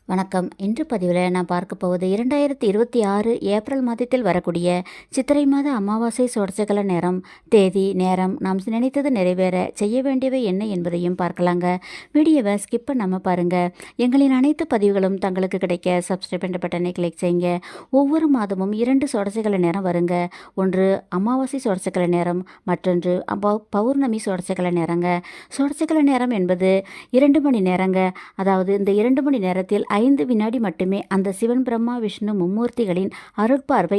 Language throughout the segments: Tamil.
வணக்கம். இன்று பதிவில் நான் பார்க்க போவது 2026 ஏப்ரல் மாதத்தில் வரக்கூடிய சித்திரை மாத அமாவாசை சோடசக்கல நேரம், தேதி, நேரம், நாம் நினைத்தது நிறைவேற செய்ய வேண்டியவை என்ன என்பதையும் பார்க்கலாங்க. வீடியோவை ஸ்கிப் பண்ணாமல் பாருங்கள். எங்களின் அனைத்து பதிவுகளும் தங்களுக்கு கிடைக்க சப்ஸ்கிரைப் என்ற பட்டனை கிளிக் செய்யுங்க. ஒவ்வொரு மாதமும் 2 சோடசக்கல நேரம் வருங்க. ஒன்று அமாவாசை சோடசக்கல நேரம், மற்றொன்று பௌர்ணமி சோடசக்கல நேரங்க. சோடசக்கல நேரம் என்பது 2 மணி நேரங்க. அதாவது இந்த 2 மணி நேரத்தில் 5 வினாடி மட்டுமே அந்த சிவன், பிரம்மா, விஷ்ணு மும்மூர்த்திகளின் அருட்பார்வை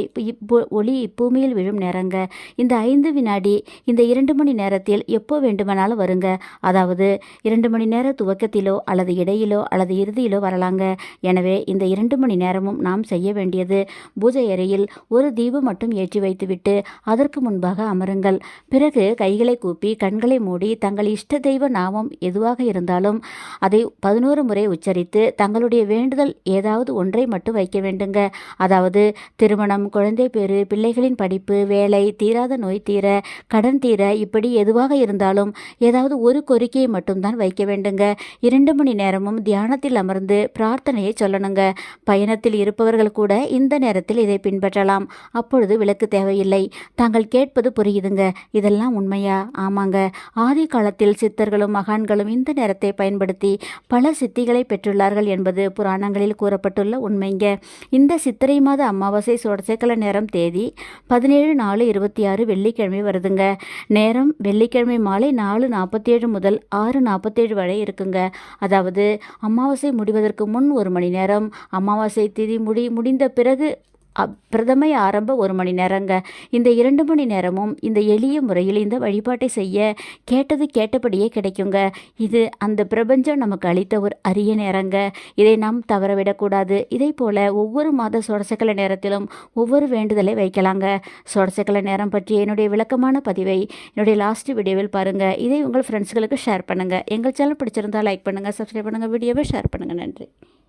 ஒளி இப்பூமியில் விழும் நேரங்க. இந்த 5 வினாடி இந்த 2 மணி நேரத்தில் எப்போ வேண்டுமானாலும் வருங்க. அதாவது 2 மணி நேர துவக்கத்திலோ அல்லது இடையிலோ அல்லது இறுதியிலோ வரலாங்க. எனவே இந்த 2 மணி நேரமும் நாம் செய்ய வேண்டியது, பூஜை அறையில் ஒரு தீபம் மட்டும் ஏற்றி வைத்துவிட்டு அதற்கு முன்பாக அமருங்கள். பிறகு கைகளை கூப்பி கண்களை மூடி தங்கள் இஷ்ட தெய்வ நாமம் எதுவாக இருந்தாலும் அதை 11 முறை உச்சரித்து தங்களுடைய வேண்டுதல் ஏதாவது ஒன்றை மட்டும் வைக்க வேண்டுங்க. அதாவது திருமணம், குழந்தை பேறு, பிள்ளைகளின் படிப்பு, வேலை, தீராத நோய் தீர, கடன் தீர, இப்படி எதுவாக இருந்தாலும் ஏதாவது ஒரு கோரிக்கையை மட்டும்தான் வைக்க வேண்டுங்க. 2 மணி நேரமும் தியானத்தில் அமர்ந்து பிரார்த்தனையை சொல்லணுங்க. பயணத்தில் இருப்பவர்கள் கூட இந்த நேரத்தில் இதை பின்பற்றலாம். அப்பொழுது விளக்கு தேவையில்லை. தாங்கள் கேட்பது புரியுதுங்க. இதெல்லாம் உண்மையா? ஆமாங்க. ஆதி காலத்தில் சித்தர்களும் மகான்களும் இந்த நேரத்தை பயன்படுத்தி பல சித்திகளை பெற்றுள்ளார்கள் என்பது புராணங்களில் கூறப்பட்டுள்ள உண்மைங்க. இந்த சித்திரை மாத அமாவாசை சோடசக்கல நேரம் தேதி 17/4/26 வெள்ளிக்கிழமை வருதுங்க. நேரம் வெள்ளிக்கிழமை மாலை 4:47 முதல் 6:47 வரை இருக்குங்க. அதாவது அமாவாசை முடிவதற்கு முன் 1 மணி நேரம், அமாவாசை திதி முடிந்த பிறகு பிரதமை ஆரம்ப 1 மணி நேரங்க. இந்த 2 மணி நேரமும் இந்த எளிய முறையில் இந்த வழிபாட்டை செய்ய கேட்டது கேட்டபடியே கிடைக்குங்க. இது அந்த பிரபஞ்சம் நமக்கு அளித்த ஒரு அரிய நேரங்க. இதை நாம் தவறவிடக்கூடாது. இதே போல ஒவ்வொரு மாத சோடசக்கல நேரத்திலும் ஒவ்வொரு வேண்டுதலை வைக்கலாங்க. சோடசக்கல நேரம் பற்றிய என்னுடைய விளக்கமான பதிவை என்னுடைய லாஸ்ட் வீடியோவில் பாருங்கள். இதை உங்கள் ஃப்ரெண்ட்ஸ்களுக்கு ஷேர் பண்ணுங்கள். எங்கள் சேனல் பிடிச்சிருந்தால் லைக் பண்ணுங்கள், சப்ஸ்கிரைப் பண்ணுங்கள், வீடியோவை ஷேர் பண்ணுங்கள். நன்றி.